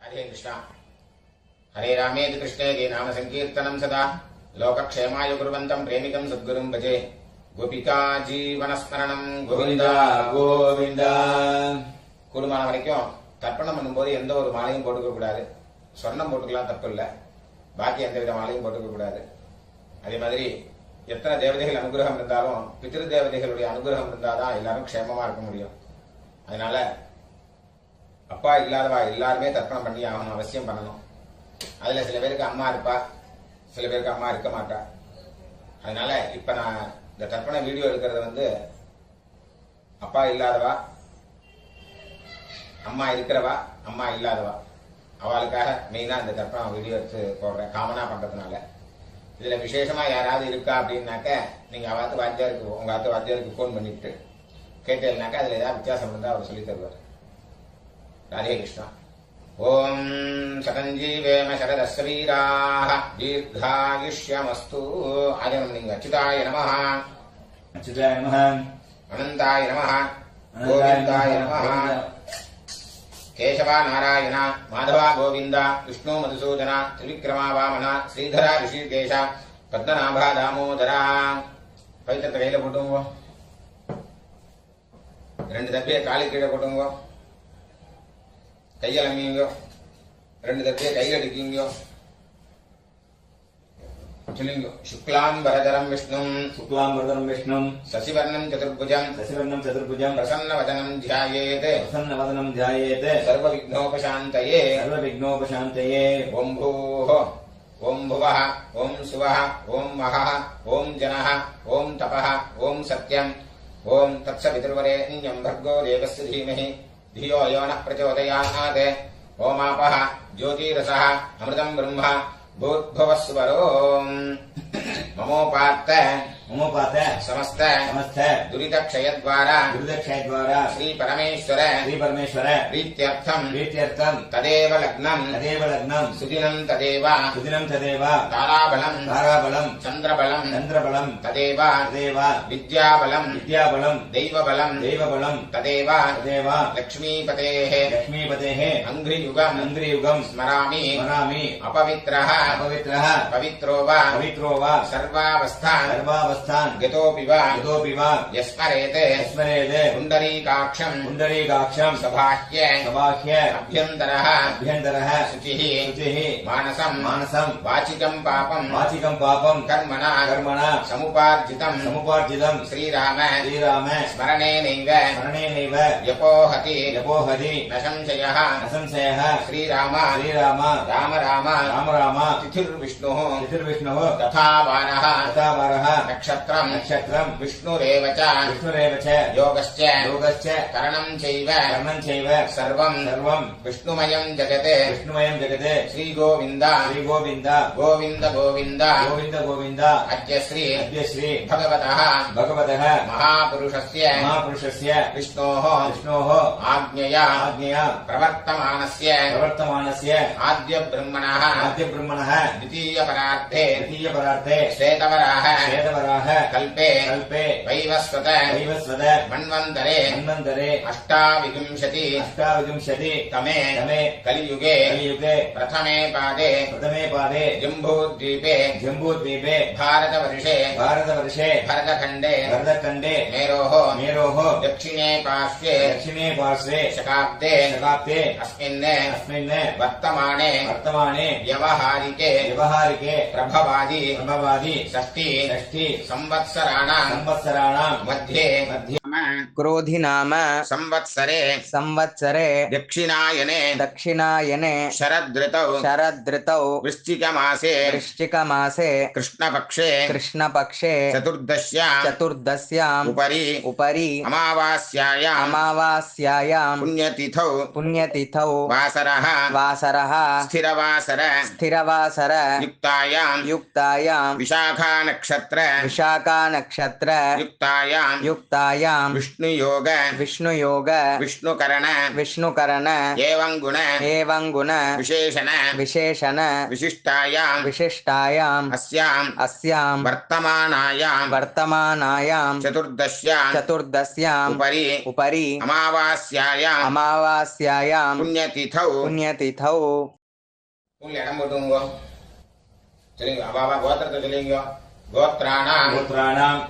हरे कृष्ण हरे रामेति कृष्णेति नाम संकीर्तनं सदा लोकक्षेमाय कुर्वन्तं प्रेमिकं सद्गुरुं भजे गोपिका जीवनस्मरणं गोविंद गोविंद கூடுமான வரைக்கும் தர்ப்பணம் பண்ணும்போது எந்த ஒரு மாலையும் போட்டுக்க கூடாது. சொர்ணம் போட்டுக்கலாம், தப்பு இல்லை. பாக்கி எந்த வித மாலையும் போட்டுக்க கூடாது. அதே மாதிரி எத்தனை தேவதைகள் அனுகிரகம் இருந்தாலும் பித்ரு தேவதைகளுடைய அனுகிரகம் இருந்தாதான் எல்லாரும் க்ஷேமமா இருக்க முடியும். அதனால அப்பா இல்லாதவா எல்லாருமே தர்ப்பணம் பண்ணி ஆகணும், அவசியம் பண்ணணும். அதுல சில பேருக்கு அம்மா இருப்பா, சில பேருக்கு அம்மா இருக்க மாட்டா. அதனால இப்ப நான் இந்த தர்ப்பண வீடியோ எடுக்கிறது அப்பா இல்லாதவா, அம்மா இருக்கிறவா, அம்மா இல்லாதவா, அவளுக்காக மெயினா இந்த தர்ப்பண வீடியோ எடுத்து போடுறேன், காமனா பண்றதுனால. இதுல விசேஷமா யாராவது இருக்கா அப்படின்னாக்க நீங்க அவாத்து வாத்தியாருக்கு, உங்க ஆத்து வாத்தியாருக்கு போன் பண்ணிட்டு கேட்டேன்னாக்கா அதுல ஏதாவது வித்தியாசம் இருந்தா அவர் சொல்லி தருவார். ராதே கிருஷ்ணா. ஓம் சதஞ்சீவேம சரதஸ்ய வீராः தீர்காயுஷ்யமஸ்து. ஆஜனம் நீங்க அச்சுதாய நமः, அச்சுதாய நமः, அனந்தாய நமः, கோவிந்தாய நமः. கேசவா நாராயண, மாதவா கோவிந்த, விஷ்ணு மதுசூதன, திரிவிக்ரமா வாமன, ஸ்ரீதரா ரிஷிகேஷ, பத்மநாபா தாமோதரா. பவித்திரத்தை கையில போட்டுங்க, ரெண்டு தப்பிய காலு கீழே போட்டுங்க, கையலம்பிங்க, ரெண்டு தப்பிய கையில் அடிக்குங்க. சொல்லுங்க. சுக்லாம்பரதரம் விஷ்ணும், சுக்லாம்பரதரம் விஷ்ணும், சசிவர்ணம் சதுர்புஜம், சசிவர்ணம் சதுர்புஜம், பிரசன்னவதனம் த்யாயேத், பிரசன்னவதனம் த்யாயேத், சர்வவிக்னோபசாந்தயே, சர்வவிக்னோபசாந்தயே. ஓம் பூः, ஓம் புவः, ஓம் சுவः, ஓம் மகः, ஓம் ஜனः, ஓம் தபः, ஓம் சத்யம், ஓம் தத்சவிதுர்வரேண்யம் भर्गो देवस्य धीमहि धियो यो नः प्रचोदयात्. ओमापः ज्योतिरसः अमृतं ब्रह्म भूर्भुवस्वरोम्. ममोपात्त समस्त दुरितक्षयद्वारा श्री परमेश्वर प्रीत्यर्थं तदेव लग्नं सुदिनं तदेव ताराबलं चन्द्रबलं तदेव विद्याबलं दैवबलं तदेव लक्ष्मीपतेः अङ्घ्रियुगं स्मरामि अपवित्रः पवित्रो वा सर्वावस्थान् गतोऽपि वा यस्मरेत् पुण्डरीकाक्षं सबाह्य अभ्यन्तरः शुचिः मानसं वाचिकं पापं कर्मणा समुपार्जितं श्रीराम स्मरणेनैव व्यपोहति न संशयः. श्रीराम राम तिथिर्विष्णुः तथा वारः नक्षत्रं विष्णुरेव च योगश्च करणं चैव सर्वं विष्णुमयं जगत्. श्रीगोविन्द गोविन्द अद्य श्री भगवतः महापुरुषस्य विष्णोः आज्ञया प्रवर्तमानस्य आद्य ब्रह्मणः द्वितीयपरार्थे श्वेतवराह कल्पे वैवस्वत मन्वन्तरे अष्टाविंशति तमे कलियुगे प्रथमे पादे जम्बूद्वीपे भारतवर्षे भरतखण्डे मेरोः दक्षिणे पार्श्वे शकाब्दे अस्मिन् वर्तमाने व्यवहारिके प्रभवादि षष्ठी संवत्सराणां मध्ये क्रोधि नाम संवत्सरे दक्षिणायने शरदृतौ वृश्चिकमासे कृष्णपक्षे चतुर्दश्याम् उपरि अमावास्यायां पुण्यतिथौ वासरः स्थिरवासर युक्तायां विशाखा नक्षत्र युक्तायां विष्णुयोग विष्णुयोग विष्णुकरण विष्णुकरण एवं गुण विशेषण विशेषण विशिष्टायां विशिष्टायाम् अस्यां वर्तमानायां चतुर्दश्याम् उपरि अमावास्यायां पुण्यतिथौ இடம் போட்டுங்க சொல்லுங்க அபாபா கோத்திரத்தை சொல்லுங்க கோத்ராணாம்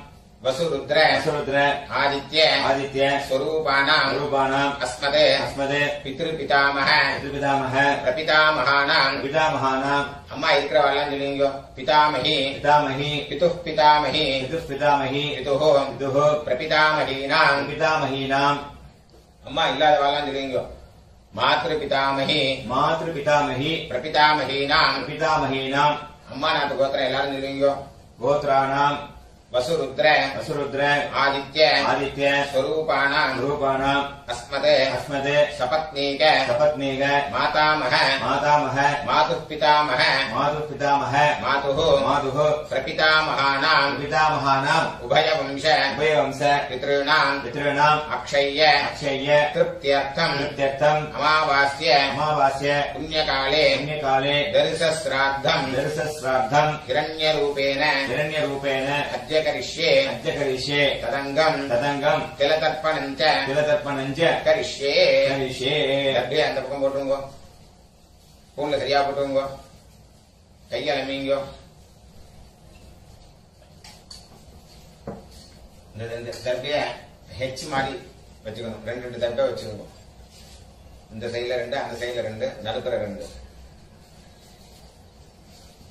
வசுருத்ர ஆதித்ய ஸ்வரூபானாம் அஸ்மதே பித்ருபிதாமக பிரபிதாமகானாம் அம்மா இருக்கிறவெல்லாம் சொல்லுங்க பிதாமகி பிதுः பிதாமகி பிதுः பிரபிதாமகீனாம் அம்மா இல்லாதவெல்லாம் சொல்லுங்க மாத்ருபிதாமகி பிரபிதாமகீனாம் அம்மா நாட்டு கோத்திரம் எல்லாரும் சொல்லுவீங்க கோத்ராணாம் வசுருத்ர ஆதித்ய ஸ்வரூபானாம் அஸ்மதே சபத்னீக மாதாமக மாதுः பிதாமக மாதுः பிரபிதாமகானாம் உபயவம்ச பித்ருணாம் அக்ஷய்ய திருப்தியர்த்தம் அமாவாஸ்ய புண்ணியகாலே தரிசஸ்ராத்தம் ஹிரண்யரூபேண அத்ய கரிஷ்யே ததங்கம் திலதர்ப்பணஞ்ச கரிஷ்யே அப்படியே அந்த பக்கம் போட்டுங்க பூன்ல சரியா போட்டுங்க கையால மீங்க இந்த தர்பைய ஹெச் மாதிரி வச்சுக்கணும் ரெண்டு தர்பை வச்சுக்கோங்க இந்த சைடுல 2 அந்த சைடுல 2 நடுப்புற 2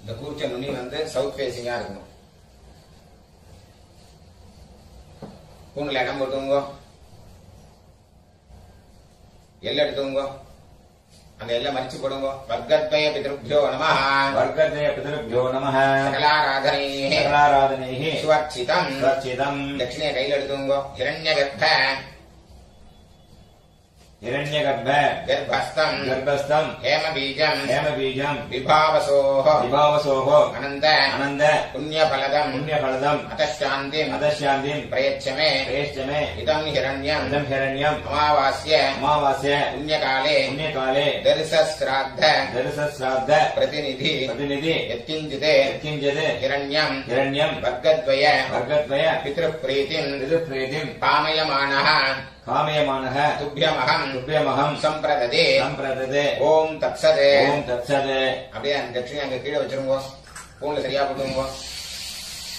இந்த கூர்ச்ச நுனி சவுத் ஃபேசிங்கா இருக்கணும் பூன்ல இடம் போட்டுங்க எல்லை எடுத்துங்க அந்த எல்லை மறிச்சு போடுங்க வர்க்கத்வய பிதృభ్యோ நமः சகலாராதனைः சுவர்ச்சிதம் தட்சிணைய கையில் எடுத்துங்க हिरण्यगर्भ गर्भस्थं हेमबीजं विभावसोः अनन्त पुण्यफलदम् अतशान्तिं प्रयच्छ मे इदं हिरण्यम् अमावास्ये पुण्यकाले दर्शश्राद्ध प्रतिनिधि यत्किञ्चित् हिरण्यम् वर्गद्वय पितृप्रीतिं कामयमानः तुभ्यमहं संप्रददे ओम तत्सदे அப்படியே அந்த தட்சிணை அங்க கீழே வச்சிருங்க பூன்ல சரியா போடுங்க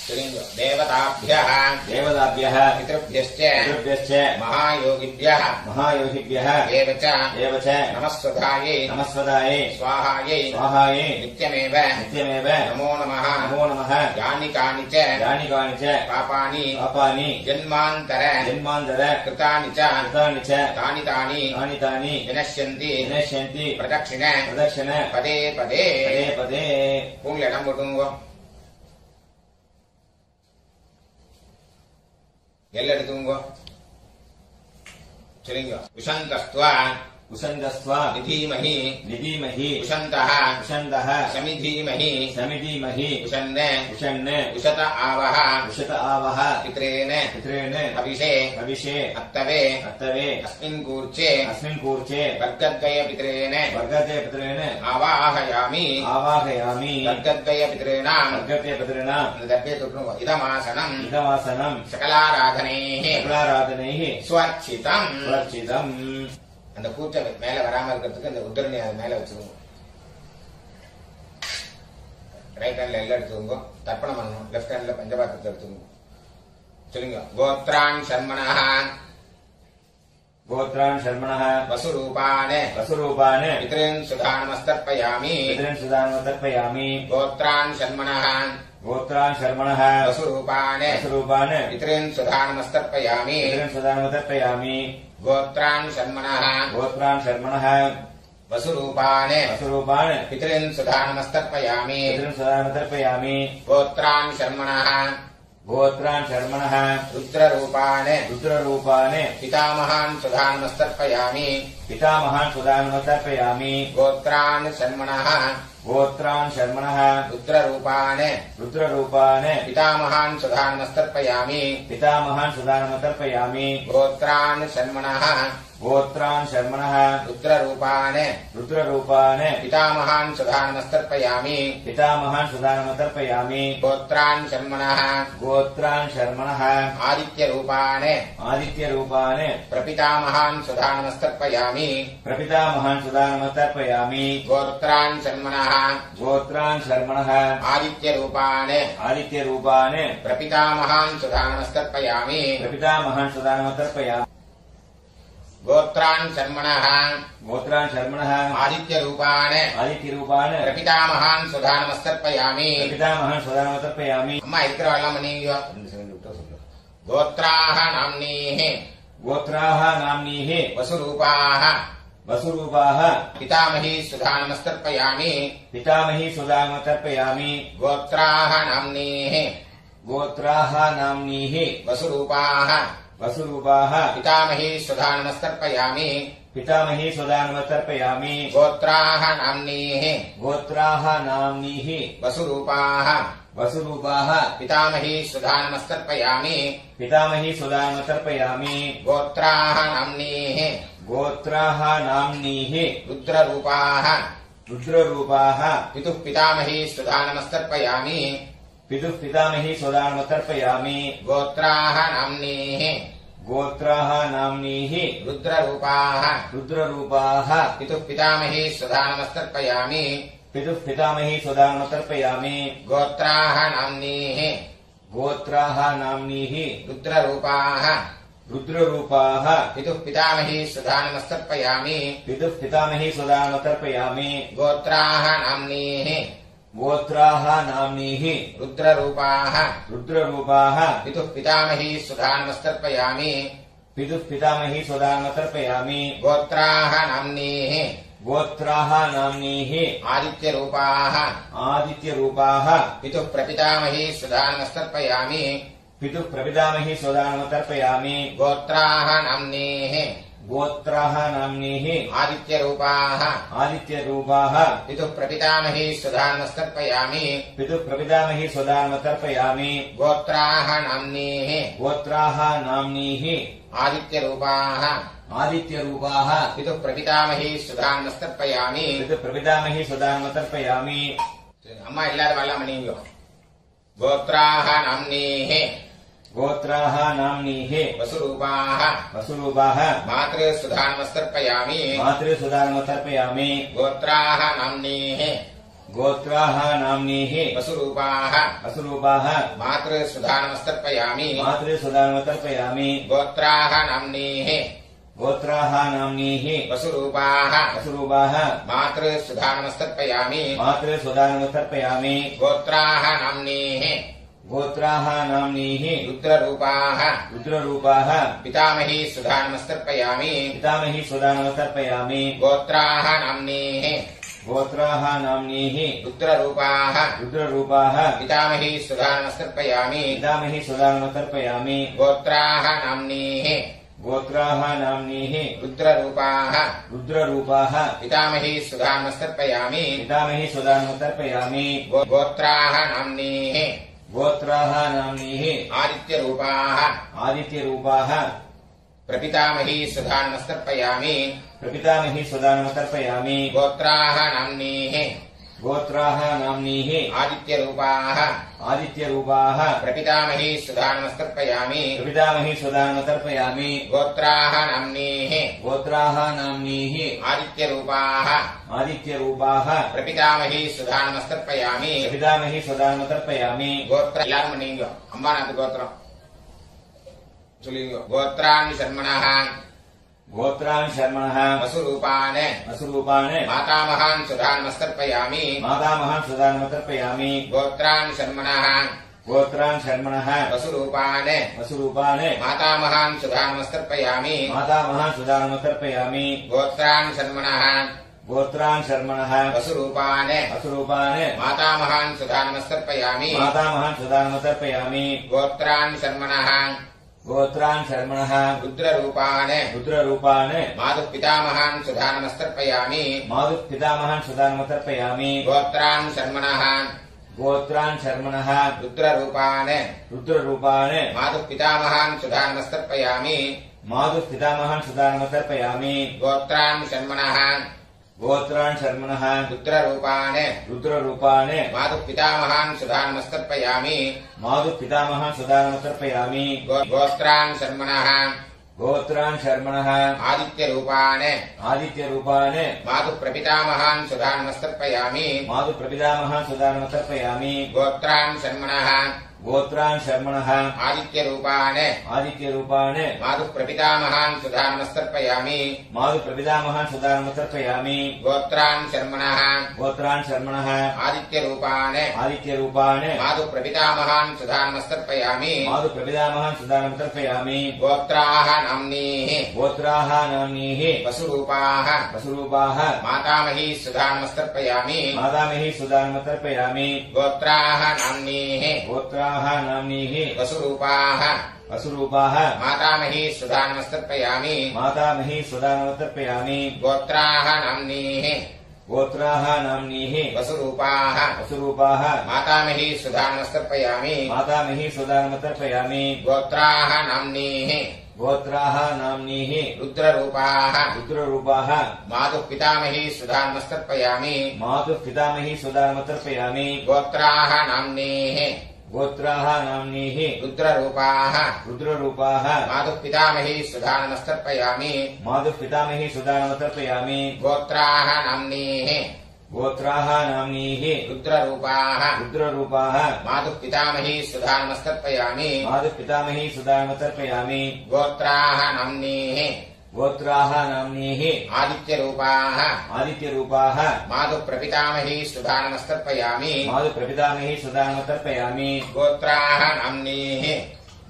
சரிங்க தேவதாभ्यः பித்ருभ्यश्च महायोगिभ्यः देवच नमस्वधायै स्वाहायै नित्यमेव नमो नमः यानि कानि च पापानि जन्मान्तर कृतानि च तानि विनश्यन्ति प्रदक्षिण पदे பூன்ல இடம் போட்டுங்க எல்லை எடுத்துங்க சரிங்க उषन्तस्त्वा निधीमहि उषन्तः समिधीमहि उषन् उषत आवह पितॄन् अभिषे अत्तवे अस्मिन् कूर्चे वर्गद्वय पितॄन् आवाहयामि वर्गद्वय पितॄणाम् इदमासनम् सकलाराधनैः स्वर्चितम् அந்த கூச்ச மேல வராம இருக்கிறதுக்கு அந்த உத்தரணி அது மேல வச்சுக்கோங்க ரைட் ஹேண்ட்ல எல்லாம் எடுத்துக்கோங்க தர்ப்பணம் பண்ணணும் லெஃப்ட் ஹேண்ட்ல பஞ்சபாத்திரத்தை எடுத்துக்கோங்க சொல்லுங்க கோத்ரான் சர்மணः வசுரூபான் பித்ருன் சுதானமஸ்தர்ப்பயாமி கோத்ரான் சர்மணः வசுரூபான் பித்ருன் சுதானமஸ்தர்ப்பயாமி गोत्रान् शर्मणः वसुरूपान् पितॄन् सुधानमस्तर्पयामि गोत्रान् शर्मणः रुद्ररूपान् पितामहान् सुधानमस्तर्पयामि गोत्रान् शर्मणः गोत्रान् शर्मणः रुद्ररूपान् रुद्ररूपान् पितामहान् सुधानमस्तर्पयामि पितामहान् सुदानमतर्पयामि गोत्रान् शर्मणः गोत्रान् शर्मणः रुद्ररूपान् रुद्ररूपान् पितामहान् सुधानमस्तर्पयामि पितामहान् सुदानमतर्पयामि गोत्रान् शर्मणः गोत्रान् शर्मणः आदित्यरूपान् आदित्यरूपान् प्रपितामहान् सुधानमस्तर्पयामि प्रपितामहान् सुदानमतर्पयामि गोत्रान् शर्मणः गोत्रान् शर्मणः आदित्यरूपान् आदित्यरूपान् प्रपितामहान् सुधानमस्तर्पयामि प्रपितामहान् सुदानमतर्पयामि गोत्रान् शर्मणः गोत्रान् शर्मणः आदित्यरूपान् आदित्यरूपान् प्रपितामहान् सुधानमस्तर्पयामि प्रपितामहान् सुदानमतर्पयामि அம்மா இருக்கிறவெல்லாம் நீங்க गोत्राः नाम्नीः गोत्राः नाम्नीः वसुरूपाः वसुरूपाः पितामही सुधानमस्तर्पयामि पितामही सुदानमतर्पयामि गोत्राः नाम्नीः गोत्राः नाम्नीः वसुरूपाः वसुरूपाः पितामही सुधानमस्तर्पयामि पितामही सुदानमतर्पयामि गोत्राः नाम्नीः गोत्राः नाम्नीः वसुरूपाः वसुरूपाः पितामही सुधानमस्तर्पयामि पितामही सुदानमतर्पयामि गोत्राः नाम्नीः गोत्राः नाम्नीः रुद्ररूपाः रुद्ररूपाः पितुः पितामही सुधानमस्तर्पयामि पितुः पितामही सुदानमतर्पयामि गोत्राः नाम्नीः गोत्राः नाम्नीः रुद्ररूपाः रुद्ररूपाः पितुः पितामही सुधानमस्तर्पयामि पितुः पितामही सुदानमतर्पयामि गोत्राः नाम्नीः गोत्राः नाम्नीः रुद्ररूपाः रुद्ररूपाः पितुः पितामही सुधानमस्तर्पयामि पितुः पितामही सुदानमतर्पयामि गोत्राः नाम्नीः गोत्राः नाम्नीः रुद्ररूपाः रुद्ररूपाः पितुः पितामही सुधानमस्तर्पयामि पितुः पितामही सुदानमतर्पयामि गोत्राः नाम्नीः गोत्राः नाम्नीः आदित्यरूपाः आदित्यरूपाः पितुः प्रपितामही सुधानमस्तर्पयामि पितुः प्रपितामही सुदानमतर्पयामि गोत्राः नाम्नीः गोत्राः नाम्नीः आदित्यरूपाः आदित्यरूपाः पितुः प्रपितामही सुधानमस्तर्पयामि पितुः प्रपितामही सुदानमतर्पयामि गोत्राः नाम्नीः गोत्राः नाम्नीः आदित्यरूपाः आदित्यरूपाः पितुः प्रपितामही सुधानमस्तर्पयामि पितुः प्रपितामही सुदानमतर्पयामि அம்மா இல்லாதவெல்லாம் நீங்க गोत्राः नाम्नीः गोत्राः नाम्नीः वसुरूपाः वसुरूपाः मातृसुधानमस्तर्पयामि मातृसुदानमतर्पयामि गोत्राः नाम्नीः गोत्राः नाम्नीः वसुरूपाः वसुरूपाः मातृसुधानमस्तर्पयामि मातृसुदानमतर्पयामि गोत्राः नाम्नीः गोत्राः नाम्नीः वसुरूपाः वसुरूपाः मातृसुधानमस्तर्पयामि मातृसुदानमतर्पयामि गोत्राः नाम्नीः गोत्राः नाम्नीः रुद्ररूपाः रुद्ररूपाः पितामही सुधानमस्तर्पयामि पितामही सुदानमतर्पयामि गोत्राः नाम्नीः गोत्राः नाम्नीः रुद्ररूपाः रुद्ररूपाः पितामही सुधानमस्तर्पयामि पितामही सुदानमतर्पयामि गोत्राः नाम्नीः गोत्राः नाम्नीः रुद्ररूपाः रुद्ररूपाः पितामही सुधानमस्तर्पयामि पितामही सुदानमतर्पयामि गोत्राः नाम्नीः गोत्राः नाम्नीः आदित्यरूपाः आदित्यरूपाः प्रपितामही सुधानमस्तर्पयामि प्रपितामही सुदानमतर्पयामि गोत्राः नाम्नीः गोत्राः नाम्नीः आदित्यरूपाः आदित्यरूपाः प्रपितामही सुधानमस्तर्पयामि प्रपितामही सुदानमतर्पयामि गोत्राः नाम्नीः गोत्राः नाम्नीः आदित्यरूपाः आदित्यरूपाः प्रपितामही सुधानमस्तर्पयामि प्रपितामही सुदानमतर्पयामि गोत्र எல்லாரும் நீங்க அம்மா நாத்து கோத்திரம் சொல்லுங்க गोत्राणि शर्मणः गोत्रान् शर्मणः वसुरूपान् वसुरूपान् मातामहान् सुधानमस्तर्पयामि मातामहान् सुदानमतर्पयामि गोत्राणि शर्मणः गोत्रान् शर्मणः वसुरूपान् वसुरूपान् मातामहान् सुधानमस्तर्पयामि मातामहान् सुदानमतर्पयामि गोत्राणि शर्मणः गोत्रान् शर्मणः वसुरूपान् वसुरूपान् मातामहान् सुधानमस्तर्पयामि मातामहान् सुदानमतर्पयामि गोत्राणि शर्मणः गोत्रान् शर्मणः रुद्ररूपान् रुद्ररूपान् मातुः पितामहान् सुधानमस्तर्पयामि मातुः पितामहान् सुदानमतर्पयामि गोत्रान् शर्मणः गोत्रान् शर्मणः रुद्ररूपान् रुद्ररूपान् मातुः पितामहान् सुधानमस्तर्पयामि मातुः पितामहान् सुदानमतर्पयामि गोत्रान् शर्मणः गोत्रान् शर्मणः रुद्ररूपान् रुद्ररूपान् मातुः पितामहान् सुधानमस्तर्पयामि मातुः पितामहान् सुदानमतर्पयामि गोत्रान् शर्मणः गोत्रान् शर्मणः आदित्यरूपान् आदित्यरूपान् मातुः प्रपितामहान् सुधानमस्तर्पयामि मातुः प्रपितामहान् सुदानमतर्पयामि गोत्रान् शर्मणः गोत्रान् शर्मणः आदित्यरूपान् आदित्यरूपान् मातुः प्रपितामहान् सुधानमस्तर्पयामि मातुः प्रपितामहान् सुदानमतर्पयामि गोत्रान् शर्मणः गोत्रान् शर्मणः आदित्यरूपान् आदित्यरूपान् मातुः प्रपितामहान् सुधानमस्तर्पयामि मातुः प्रपितामहान् सुदानमतर्पयामि गोत्राः नाम्नीः गोत्राः नाम्नीः वसुरूपाः वसुरूपाः मातामही सुधानमस्तर्पयामि मातामही सुदानमतर्पयामि गोत्राः नाम्नीः गोत्राः नाम्नीः वसुरूपाः वसुरूपाः मातामही सुधानमस्तर्पयामि मातामही सुदानमतर्पयामि गोत्राः नाम्नीः गोत्राः नाम्नीः वसुरूपाः वसुरूपाः मातामही सुधानमस्तर्पयामि मातामही सुदानमतर्पयामि गोत्राः नाम्नीः गोत्राः नाम्नीः रुद्ररूपाः रुद्ररूपाः मातुः पितामही सुधानमस्तर्पयामि मातुः पितामही सुदानमतर्पयामि गोत्राः नाम्नीः गोत्राः नाम्नीः रुद्ररूपाः रुद्ररूपाः मातुः पितामही सुधानमस्तर्पयामि मातुः पितामही सुदानमतर्पयामि गोत्राः नाम्नीः गोत्राः नाम्नीः रुद्ररूपाः रुद्ररूपाः मातुः पितामही सुधानमस्तर्पयामि मातुः पितामही सुदानमतर्पयामि गोत्राः नाम्नीः गोत्राः नाम्नीः आदित्यरूपाः आदित्यरूपाः मातुः प्रपितामही सुधानमस्तर्पयामि मातुः प्रपितामही सुदानमतर्पयामि गोत्राः नाम्नीः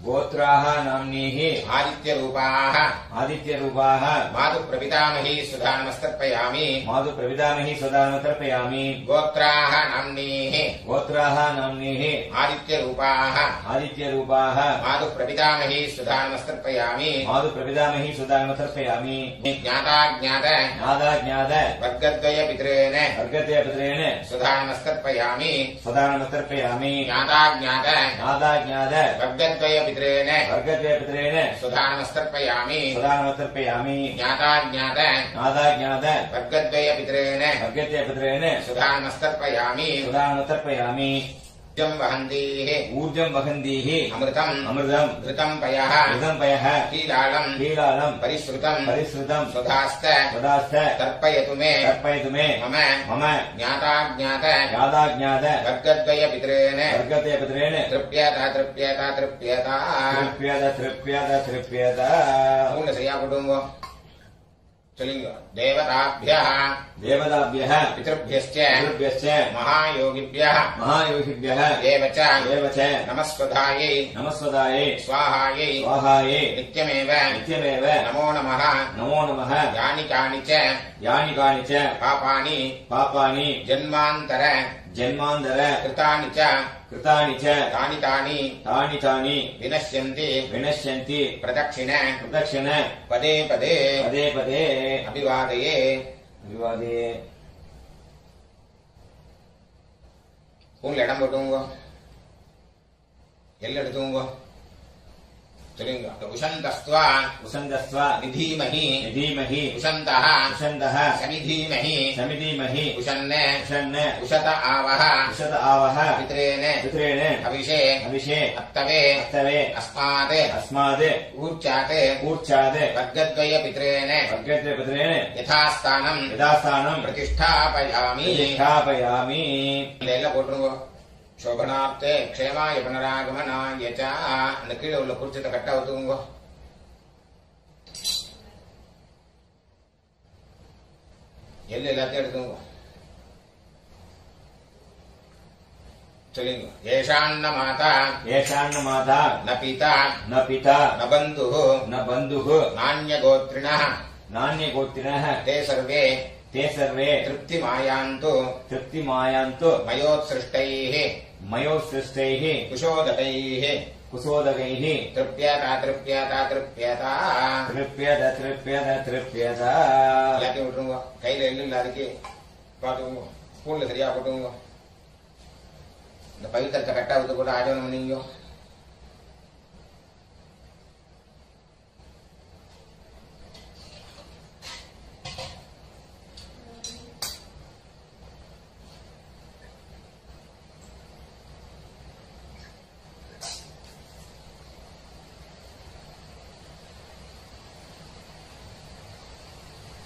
गोत्राः नाम्नीः आदित्यरूपाः आदित्यरूपाः मातुः प्रपितामही सुधानमस्तर्पयामि मातुः प्रपितामही सुदानमतर्पयामि गोत्राः नाम्नीः गोत्राः नाम्नीः आदित्यरूपाः आदित्यरूपाः मातुः प्रपितामही सुधानमस्तर्पयामि मातुः प्रपितामही सुदानमतर्पयामि ज्ञाताज्ञात ज्ञाताज्ञात वर्गद्वयपितॄन् वर्गद्वयपितॄन् सुधानमस्तर्पयामि सुदानमतर्पयामि ज्ञाताज्ञात ज्ञाताज्ञात वर्गद्वयपितॄन् वर्गद्वयपितॄन् सुधानमस्तर्पयामि सुदानमतर्पयामि ज्ञाताज्ञात ज्ञाताज्ञात वर्गद्वयपितॄन् वर्गद्वयपितॄन् सुधानमस्तर्पयामि सुदानमतर्पयामि ऊर्जं वहन्तीः ऊर्जं वहन्तीः अमृतम् अमृतम् घृतं पयः घृतं पयः कीलालम् कीलालम् परिश्रुतम् परिश्रुतम् सुधास्त सदास्थ तर्पयतु मे तर्पयतु मे मम मम ज्ञाताज्ञात ज्ञाताज्ञात वर्गद्वयपितॄन् वर्गद्वयपितॄन् तृप्यत तृप्यत तृप्यत तृप्यत तृप्यत तृप्यत पूर्ण சரியா போடுங்க சொல்லுங்க देवताभ्यः देवताभ्यः पितृभ्यश्च पितृभ्यश्च महायोगिभ्यः महायोगिभ्यः एव च एव च नमस्वधायै नमस्वदायै स्वाहायै स्वाहायै नित्यमेव नित्यमेव नमो नमः नमो नमः यानि कानि च यानि कानि च पापानि पापानि जन्मान्तर जन्मान्तर कृतानि च कृतानि च तानि तानि तानि तानि विनश्यन्ति विनश्यन्ति प्रदक्षिण प्रदक्षिण पदे पदे पदे पदे अभिवादये विवादे உள்ள இடம் போட்டுங்க எல்லாம் எடுத்துங்க சொல்லுங்க உஷந்தஸ்த்வா उषन्दस्व நிதீமஹி निधीमहि உஷந்தः उषन्दः சமிதீமஹி समिधीमहि உஷன்ன उषन् உஷத ஆவஹ उषत आवह பித்ரேன पितॄन् அபிஷே अभिषे அத்தவே अस्तवे அஸ்மாத் अस्माद् ஊர்ச்சாத் ऊर्चाद् வர்க்கத்வய பித்ரேன वर्गद्वयपितॄन् யதாஸ்தானம் यथास्थानम् பிரதிஷ்டாபயாமி प्रतिष्ठापयामि எல்லாம் போட்டுருங்க சோபனார்த்தே க்ஷேமாய புனராகமனாய ச அந்த கீழே உள்ள குறிச்சத்தை கட்ட ஒத்துக்குங்க எல்லாத்தையும் எடுத்துங்க சொல்லுங்க ஏஷான்ன மாதா येषान्न माता ந பிதா न पिता ந பந்துः न बन्धुः நான்யகோத்ரிணः नान्यगोत्रिणः ते सर्वे ते सर्वे तृप्तिमायान्तु तृप्तिमायान्तु मयोत्सृष्टैः मयोत्सृष्टैः कुशोदकैः कुसोदकैः तृप्यता तृप्यता तृप्यता तृप्यत तृप्यत तृप्यत எல்லாத்தையும் விட்டுருங்க. கையில எள்ளு இல்ல, அதுக்கு பாத்துக்கோங்க. ஸ்பூன்ல சரியா போட்டுங்க. இந்த பவித்திரத்தை கட்டா விட்டு கூட ஆஜனம் பண்ணீங்க.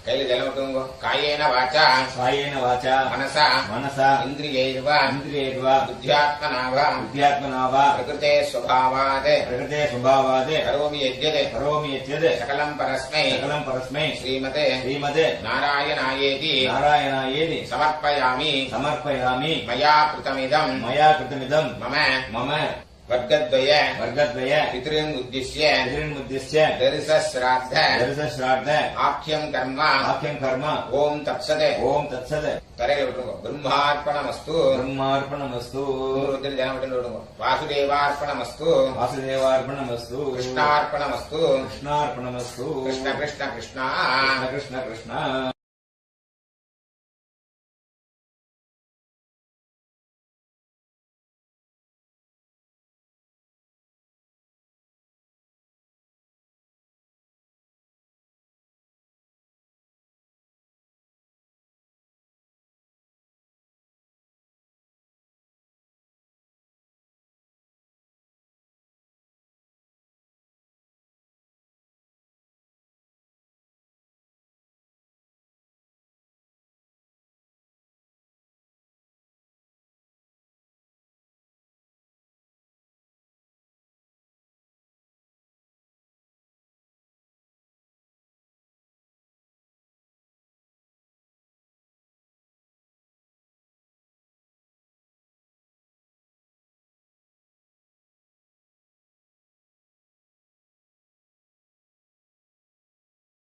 கையில ஜலம் விட்டுங்க. காயேன வாச்சா कायेन वाचा மனசா मनसा இந்திரியைர்வ इन्द्रियैर्वा புத்தியாத்மனா வா बुद्ध्यात्मना वा பிரகிருதே ஸ்வபாவாத் प्रकृते स्वभावात् கரோமி யஜ்யத் करोमि यत् சகலம் பரஸ்மை सकलं परस्मै ஸ்ரீமதே श्रीमते நாராயணாயேதி नारायणायेति சமர்ப்பயாமி समर्पयामि மயா கிருதமிதம் मया कृतमिदं மம मम வர்க்கத்வய वर्गद्वय பித்ருன் உத்திஷ்ய पितॄन्मुद्दिश्य தரிசஸ்ராத்த दर्शश्राद्ध ஆக்கியம் கர்ம आख्यं कर्म ஓம் தத்சதே ओम तत्सत् தரையில விட்டுருங்க. பிரம்மார்ப்பணமஸ்து ब्रह्मार्पणमस्तु ருத்ர ஜனம் விட்டு விடுங்க. வாசுதேவார்ப்பணமஸ்து वासुदेवार्पणमस्तु கிருஷ்ணார்ப்பணமஸ்து कृष्णार्पणमस्तु கிருஷ்ண கிருஷ்ண கிருஷ்ணா कृष्ण कृष्ण कृष्ण